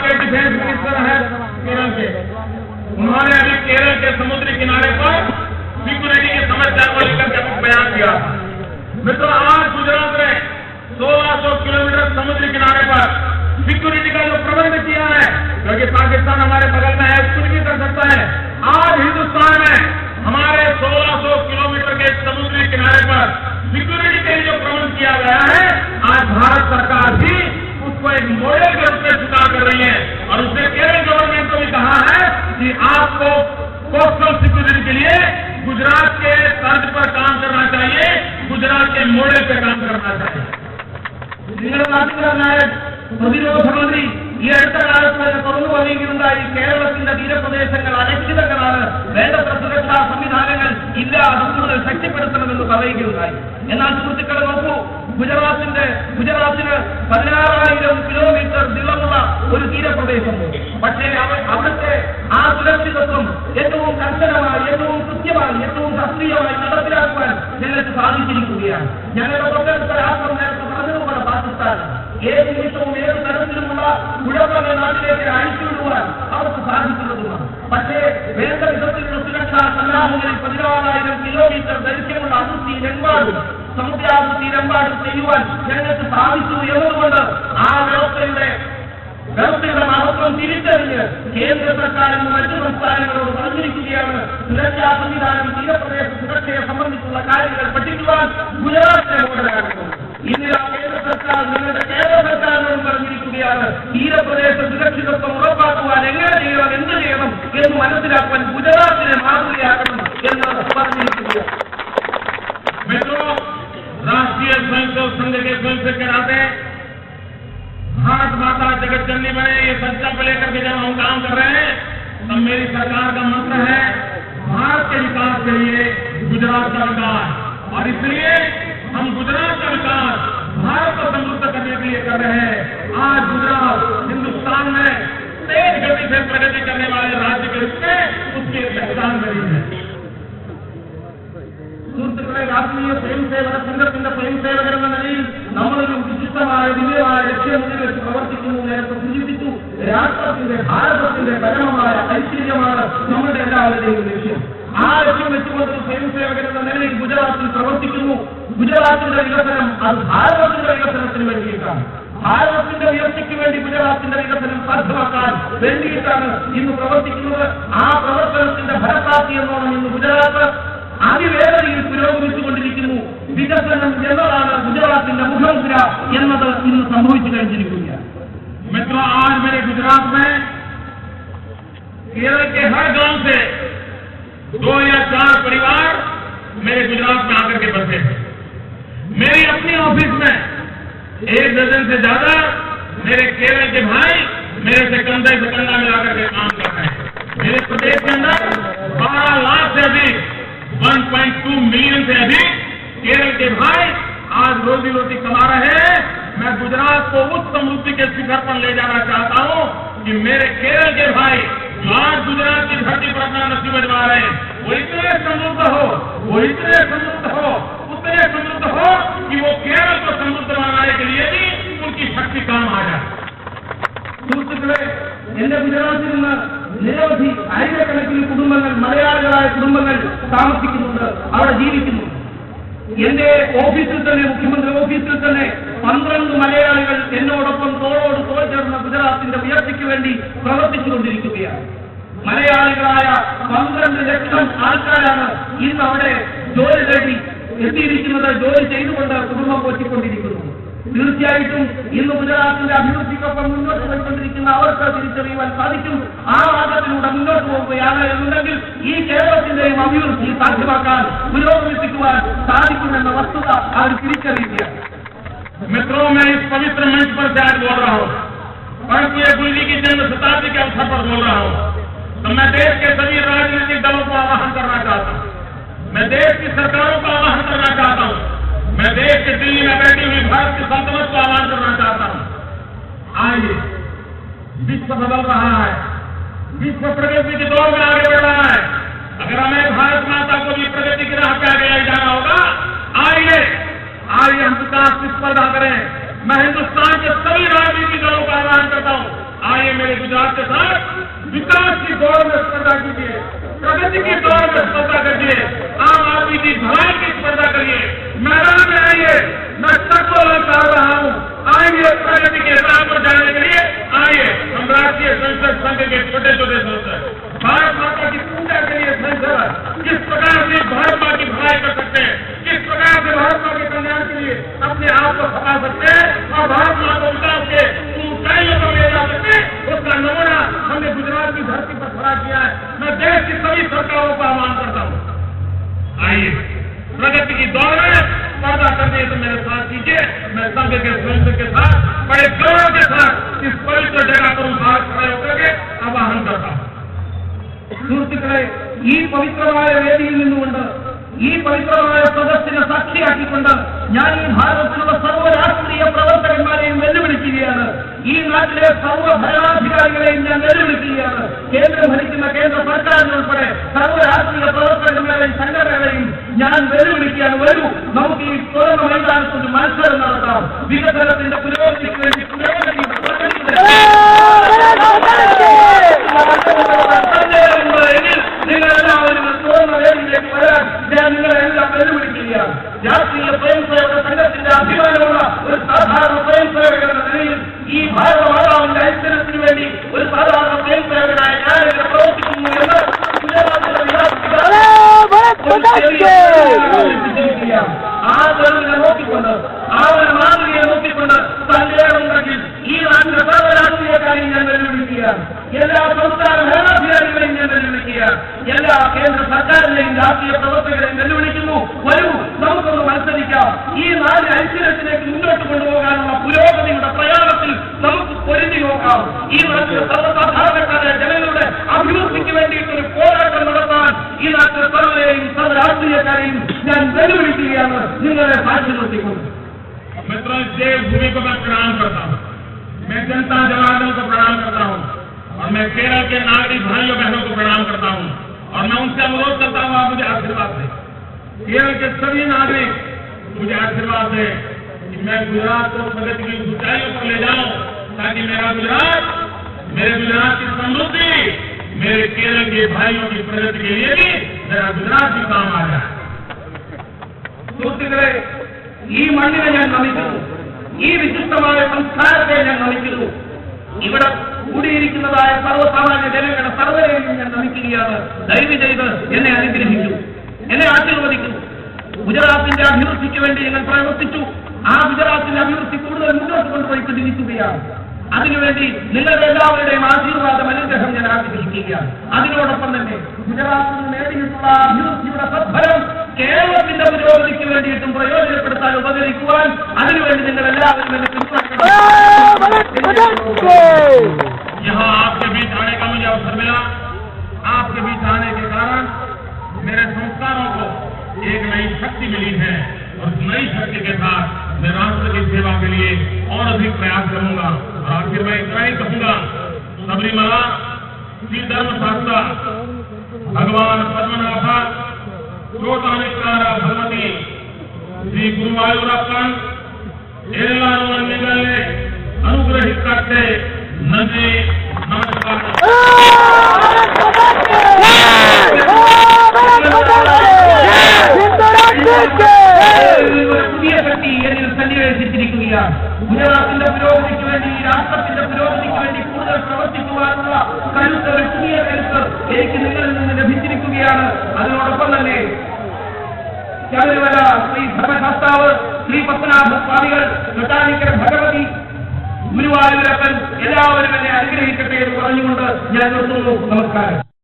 के defence minister है केरल के, उन्होंने अभी केरल के समुद्री किनारे पर सिक्योरिटी की समस्या को लेकर के बयान दिया। मित्रों, आज गुजरात में 1600 किलोमीटर समुद्री किनारे पर सिक्योरिटी का जो प्रबंध किया है, क्योंकि पाकिस्तान हमारे बगल में है, कुछ भी कर सकता है। आज हिंदुस्तान में हमारे 1600 किलोमीटर के समुद्री किनारे पर सिक्योरिटी के लिए जो प्रबंध किया गया है, आज भारत सरकार भी उसको एक मॉडल के रूप में स्वीकार कर रही है। और उसने केरल गवर्नमेंट को भी कहा है कि आपको कोस्टल सिक्योरिटी के लिए गुजरात के तर्ज पर काम करना चाहिए, गुजरात के मॉडल पर काम करना चाहिए। പ്രതിരോധമന്ത്രി ഈ അടുത്ത കാലത്ത് തുറന്നു പറയുകയുണ്ടായി, കേരളത്തിന്റെ തീരപ്രദേശങ്ങൾ അരക്ഷിതങ്ങളാണ്, വേണ്ടത്ര സുരക്ഷാ സംവിധാനങ്ങൾ ഇല്ല, അത് കൂടുതൽ ശക്തിപ്പെടുത്തണമെന്ന് പറയുകയുണ്ടായി. എന്നാൽ സുഹൃത്തുക്കളെ നോക്കൂ, ഗുജറാത്തിന് 16,000 കിലോമീറ്റർ നീളമുള്ള ഒരു തീരപ്രദേശമുണ്ട്. പക്ഷേ അവിടുത്തെ ആ സുരക്ഷിതത്വം ഏറ്റവും കർശനമായി, ഏറ്റവും കൃത്യമായി, ഏറ്റവും ശാസ്ത്രീയമായി നടപ്പിലാക്കുവാൻ ഞങ്ങൾക്ക് സാധിച്ചിരിക്കുകയാണ്. ഞങ്ങളുടെ തൊട്ടടുത്ത രാഷ്ട്രം നേരത്തെ പറഞ്ഞതുപോലെ പാകിസ്ഥാൻ ഏത് നിമിഷവും ഏത് തരത്തിലുമുള്ള കുഴപ്പങ്ങൾ നാട്ടിലേക്ക് അഴിച്ചുവിടുവാൻ അവർക്ക് സാധിക്കുന്നതുമാണ്. പക്ഷേ വേണ്ട വിധത്തിലുള്ള സുരക്ഷാ സംവിധാനങ്ങളിൽ 16,000 കിലോമീറ്റർ ദൈർഘ്യമുള്ള അതിർത്തിയിലെമ്പാടും സമുദ്രാതിർത്തിയിലെമ്പാടും ചെയ്യുവാൻ ഞങ്ങൾക്ക് സാധിച്ചു എന്നതുകൊണ്ട് ആ വ്യവസ്ഥയുടെ മഹത്വം തിരിച്ചറിഞ്ഞ് കേന്ദ്ര സർക്കാരിനും മറ്റു സംസ്ഥാനങ്ങളോട് പറഞ്ഞിരിക്കുകയാണ്, സുരക്ഷാ സംവിധാനം, തീരപ്രദേശ സുരക്ഷയെ സംബന്ധിച്ചുള്ള കാര്യങ്ങൾ പഠിക്കുവാൻ ഗുജറാത്തിനെ മോഡലാക്കുന്നു. ഇന്ന് കേന്ദ്ര സർക്കാർ നിങ്ങളുടെ കേരള സർക്കാരിനോടും പറഞ്ഞിരിക്കുകയാണ്, തീരപ്രദേശ സുരക്ഷിതത്വം ഉറപ്പാക്കുവാൻ എങ്ങനെ ചെയ്യണം, എന്ത് ചെയ്യണം എന്ന് മനസ്സിലാക്കുവാൻ ഗുജറാത്തിനെ മാതൃകയാക്കണം എന്ന് പറഞ്ഞിരിക്കുകയാണ്. राष्ट्रीय स्वयंसेवक संघ के स्वयंसेवक नाते भारत माता जगत जननी बने, ये संकल्प लेकर के जब हम काम कर रहे हैं, तब मेरी सरकार का मंत्र है भारत के विकास के लिए गुजरात का विकास। और इसलिए हम गुजरात का विकास भारत को समृद्ध करने के लिए कर रहे हैं। आज गुजरात हिंदुस्तान में तेज गति से प्रगति करने वाले राज्य के रूप में उसकी पहचान करी है। സുഹൃത്തുക്കളെ, രാഷ്ട്രീയ സ്വയംസേവക സംഘത്തിന്റെ സ്വയംസേവകരെന്ന നിലയിൽ നമ്മളൊരു വിശിഷ്ടമായ ദിവ്യമായ ലക്ഷ്യം മുന്നിൽ വെച്ച് പ്രവർത്തിക്കുന്നു. നേരത്തെ സൂചിപ്പിച്ചു, രാഷ്ട്രത്തിന്റെ, ഭാരതത്തിന്റെ പരമമായ ഐശ്വര്യമാണ് നമ്മുടെ എല്ലാവരുടെയും ലക്ഷ്യം. ആ ലക്ഷ്യം വെച്ചുകൊണ്ട് സ്വയംസേവകരെന്ന നിലയിൽ ഗുജറാത്തിൽ പ്രവർത്തിക്കുന്നു. ഗുജറാത്തിന്റെ വികസനം അത് ഭാരതത്തിന്റെ വികസനത്തിന് വേണ്ടിയിട്ടാണ്. ഭാരതത്തിന്റെ ഉയർച്ചയ്ക്ക് വേണ്ടി ഗുജറാത്തിന്റെ വികസനം സാധ്യമാക്കാൻ വേണ്ടിയിട്ടാണ് ഇന്ന് പ്രവർത്തിക്കുന്നത്. ആ പ്രവർത്തനത്തിന്റെ ഫലപ്രാപ്തി എന്നോണം ഇന്ന് ഗുജറാത്ത് അതിവേഗതയിൽ പുരോഗമിച്ചുകൊണ്ടിരിക്കുന്നു. വികസനം എന്നതാണ് ഗുജറാത്തിന്റെ മുഖമുദ്ര എന്നത് ഇന്ന് സംഭവിച്ചു കഴിഞ്ഞിരിക്കുകയാണ്. मित्रों, आज मेरे गुजरात में केरल के हर गांव से 2 या 4 परिवार मेरे गुजरात में आकर के बसे हैं। मेरी अपनी ऑफिस में 1 दर्जन से ज्यादा मेरे केरल के भाई मेरे से कंधे से कंधा मिलाकर के काम कर रहे हैं। मेरे प्रदेश के अंदर 12 लाख से अधिक 1.2 मिलियन से अधिक केरल के भाई आज रोजी रोटी कमा रहे हैं। मैं गुजरात को उस समृद्धि के शिखर पर ले जाना चाहता हूं कि मेरे केरल के भाई जो आज गुजरात की धरती पर अपना नसीब अजमा रहे हैं, वो इतने समृद्ध हो, उतने समृद्ध हो कि वो केरल को समृद्ध बनाने के लिए भी उनकी शक्ति काम आ जाए। സുഹൃത്തുക്കളെ, എന്റെ ഗുജറാത്തിൽ നിന്ന് നിരവധി ആയിരക്കണക്കിന് കുടുംബങ്ങൾ, മലയാളികളായ കുടുംബങ്ങൾ താമസിക്കുന്നുണ്ട്, അവിടെ ജീവിക്കുന്നു. എന്റെ ഓഫീസിൽ തന്നെ, മുഖ്യമന്ത്രി ഓഫീസിൽ തന്നെ 12 മലയാളികൾ എന്നോടൊപ്പം തോളോട് തോൾ ചേർന്ന ഗുജറാത്തിന്റെ ഉയർച്ചയ്ക്ക് വേണ്ടി പ്രവർത്തിച്ചുകൊണ്ടിരിക്കുകയാണ്. മലയാളികളായ 12 ലക്ഷം ആൾക്കാരാണ് ഇന്ന് അവിടെ ജോലി തേടി എത്തിയിരിക്കുന്നത്, ജോലി ചെയ്തുകൊണ്ട് കുടുംബം പോറ്റിക്കൊണ്ടിരിക്കുന്നു. തീർച്ചയായിട്ടും ഇന്ന് ഗുജറാത്തിന്റെ അഭിവൃദ്ധിക്കൊപ്പം മുന്നോട്ട് പോയിക്കൊണ്ടിരിക്കുന്ന അവർക്ക് തിരിച്ചറിയുവാൻ സാധിക്കും. ആ മാർഗത്തിലൂടെ മുന്നോട്ട് പോവുകയാണ് എന്നുണ്ടെങ്കിൽ ഈ കേരളത്തിന്റെയും അഭിവൃദ്ധി സാധ്യമാക്കാൻ, പുരോഗമിപ്പിക്കുവാൻ സാധിക്കുമെന്ന വസ്തുത അവർ തിരിച്ചറിയുകയാണ്. मित्रों, मैं इस पवित्र मंच पर से आज बोल रहा हूँ, भारतीय गुरु जी की जन्म शताब्दी के अवसर पर बोल रहा हूँ, तो मैं देश के सभी राजनीतिक दलों को आह्वान करना चाहता हूँ, मैं देश की सरकारों को आह्वान करना चाहता हूँ, मैं देश के दिल्ली में बैठी हुई भारत की सल्तनत को आह्वान करना चाहता हूँ। आइए, विश्व बदल रहा है, विश्व प्रगति की दौड़ में आगे बढ़ रहा है। अगर हमें भारत माता को भी प्रगति की राह पे आगे ले जाना होगा, आइए हम विकास की स्पर्धा करें। मैं हिंदुस्तान के सभी राजनीतिक दलों का आह्वान करता हूँ, आइए मेरे आगे गुजरात के साथ विकास की दौड़ में स्पर्धा कीजिए, प्रगति की दौड़ में स्पर्धा करिए, आम आदमी की भलाई की स्पर्धा करिए, मैदान में आइए। मैं सबको कर रहा हूँ, आइए प्रगति के राह पर जाने के लिए आइए। हम राष्ट्रीय संसद संघ के छोटे छोटे सदस्य भारत माता की पूजा के लिए संसद किस प्रकार से भारत माँ की भलाई कर सकते हैं, किस प्रकार से भारत माँ के कल्याण के लिए अपने आप को खपा सकते हैं और भारत माँ को विकास के ऊंचाइयों पर ले जा सकते हैं, उसका नमूना हमने गुजरात की धरती पर खड़ा किया है। मैं देश की सभी सरकारों का आह्वान करता हूँ, आइए प्रगति की दौड़ में स्पर्धा करने तो मेरे साथ कीजिए। मैं संघ के स्वयं के साथ बड़े गौरव के साथ इस पवित्र जगह पर भारत खड़े होकर के आह्वान करता हूँ। സുഹൃത്തുക്കളെ, ഈ പവിത്രമായ വേദിയിൽ നിന്നുകൊണ്ട് ഈ പവിത്രമായ സദസ്സിനെ സാക്ഷിയാക്കിക്കൊണ്ട് ഞാൻ ഈ ഭാരതത്തിലുള്ള സർവ്വ രാഷ്ട്രീയ പ്രവർത്തകന്മാരെയും വെല്ലുവിളിക്കുകയാണ്. ഈ നാട്ടിലെ സർവ്വ ഭരണാധികാരികളെയും ഞാൻ വെല്ലുവിളിക്കുകയാണ്. കേന്ദ്രം ഭരിക്കുന്ന കേന്ദ്ര സർക്കാരിനുൾപ്പെടെ സർവ്വ രാഷ്ട്രീയ പ്രവർത്തകന്മാരെയും സംഘടനകളെയും ഞാൻ വെല്ലുവിളിക്കുകയാണ്. വരൂ, നമുക്ക് ഈ തുറന്ന മൈതാനത്ത് ഒരു മത്സരം നടത്താം. വികസനത്തിന്റെ പുരോഗതിക്ക് വേണ്ടി നിങ്ങളെല്ലാവരും തുറന്ന വേദിയിലേക്ക് വരാൻ ഞാൻ നിങ്ങളെല്ലാം വെല്ലുവിളിക്കുകയാണ്. രാഷ്ട്രീയ സ്വയംസേവക സംഘത്തിന്റെ അഭിമാനമുള്ള ഒരു സാധാരണ സ്വയംസേവകൻ എന്ന നിലയിൽ ഈ ഭാരതമാതാവിന്റെ ഐശ്വര്യത്തിന് വേണ്ടി ഒരു സാധാരണ സ്വയംസേവകനായ ഞാൻ ഇവിടെ പ്രവർത്തിക്കുന്നു എന്ന് ആ തെളിവിനെ നോക്കിക്കൊണ്ട് ആ ഒരു മാതൃകയെ നോക്കിക്കൊണ്ട് സന്ദേഹമുണ്ടെങ്കിൽ ഈ നാട്ടിലെ സർവ്വ രാഷ്ട്രീയക്കാരെയും ഞാൻ വെല്ലുവിളിക്കുകയാണ്. എല്ലാ സംസ്ഥാന ഭരണാധികാരികളെയും ഞാൻ വെല്ലുവിളിക്കുകയാണ്. എല്ലാ കേന്ദ്ര സർക്കാരിനെയും രാഷ്ട്രീയ പ്രവർത്തകരെയും വെല്ലുവിളിക്കുന്നു. വരൂ, നമുക്കൊന്ന് മത്സരിക്കാം. ഈ നാല് ഐശ്വര്യത്തിലേക്ക് മുന്നോട്ട് കൊണ്ടുപോകാനുള്ള പുരോഗതിയുടെ പ്രയാണത്തിൽ നമുക്ക് പൊരുതി നോക്കാം. ഈ നാട്ടിലെ സർവ്വസാധാരണക്കാരായ ജനങ്ങളുടെ അഭിവൃദ്ധിക്ക് വേണ്ടിയിട്ടൊരു പോരാട്ടം നടത്താൻ ഈ നാട്ടിലെ സർവ്വരെയും സർവ്വ രാഷ്ട്രീയക്കാരെയും ഞാൻ വെല്ലുവിളിക്കുകയാണ്, നിങ്ങളെ സാക്ഷി നിർത്തിക്കൊണ്ട്. मित्रों, इस देवभूमि को मैं प्रणाम करता हूँ, मैं जनता जनार्दन को प्रणाम करता हूँ और मैं केरल के नागरिक भाइयों बहनों को प्रणाम करता हूँ और मैं उनसे अनुरोध करता हूँ, आप मुझे आशीर्वाद दें। केरल के सभी नागरिक मुझे आशीर्वाद दें कि मैं गुजरात को प्रगति की ऊंचाइयों पर ले जाऊं, ताकि मेरे गुजरात की समृद्धि मेरे केरल के भाइयों की प्रगति के लिए भी मेरा गुजरात भी काम आ जाए। സുഹൃത്തുക്കളെ, ഈ മണ്ണിനെ ഞാൻ നമിക്കുന്നു, ഈ വിശിഷ്ടമായ സംസ്കാരത്തെ ഞാൻ നമിക്കുന്നു. ഇവിടെ കൂടിയിരിക്കുന്നതായ സർവ്വസാമാന്യ ജനങ്ങളുടെ സർവ്വരെയും ഞാൻ നമിക്കുകയാണ്. ദയവ് ചെയ്ത് എന്നെ അനുഗ്രഹിച്ചു, എന്നെ ആശീർവദിക്കുന്നു. ഗുജറാത്തിന്റെ അഭിവൃദ്ധിക്ക് വേണ്ടി ഞങ്ങൾ പ്രവർത്തിച്ചു. ആ ഗുജറാത്തിന്റെ അഭിവൃദ്ധി കൂടുതൽ മുന്നോട്ട് കൊണ്ടുപോയിക്കൊണ്ടിരിക്കുകയാണ്. അതിനുവേണ്ടി നിങ്ങളുടെ എല്ലാവരുടെയും ആശീർവാദം, അനുഗ്രഹം ഞാൻ ആഗ്രഹിക്കുകയാണ്. അതിനോടൊപ്പം തന്നെ ഗുജറാത്തിൽ നേടിയിട്ടുള്ള അഭിവൃദ്ധിയുടെ സദ്ഫലം കേരളത്തിന്റെ പുരോഗതിക്ക് വേണ്ടിയിട്ടും പ്രയോജനപ്പെടുത്താൻ ഉപകരിക്കുവാൻ അതിനുവേണ്ടി നിങ്ങൾ എല്ലാവരും എന്നെ പിന്തുണക്കണം. यहाँ आपके बीच आने का मुझे अवसर मिला। आपके बीच आने के कारण मेरे संस्कारों को एक नई शक्ति मिली है और नई शक्ति के साथ मैं राष्ट्र की सेवा के लिए और अधिक प्रयास करूंगा। और आखिर मैं इतना ही कहूंगा, सबरीमला, श्री धर्मशास्त्र, भगवान पद्मनाभ, चोटानिकार भगवती, श्री गुरुवायूरप्पन ಎಲ್ಲರೂ ನಿಮ್ಮಲ್ಲಿ ಅನುಗ್ರಹಿಸುತ್ತೆ. ನದಿ ನಮಸ್ಕಾರ. പുതിയ ശക്തി എന്നിൽ സന്നിവേശിച്ചിരിക്കുകയാണ്. ഗുജറാത്തിന്റെ പുരോഗതിക്ക് വേണ്ടി, രാഷ്ട്രത്തിന്റെ പുരോഗതിക്ക് വേണ്ടി കൂടുതൽ പ്രവർത്തിക്കുവാനുള്ള കരുത്ത്, ഒരു പുതിയ കരുത്ത് എനിക്ക് നിങ്ങളിൽ നിന്ന് ലഭിച്ചിരിക്കുകയാണ്. അതിനോടൊപ്പം തന്നെ ശബരിമല ശ്രീ ധർമ്മശാസ്താവ്, ശ്രീ പത്മനാഭ സ്വാമികൾ, ചൊട്ടാനിക്കര ഭഗവതി, ഗുരുവായൂരപ്പൻ എല്ലാവരും എന്നെ അനുഗ്രഹിക്കട്ടെ എന്ന് പറഞ്ഞുകൊണ്ട് ഞാൻ നിർത്തുന്നു. നമസ്കാരം.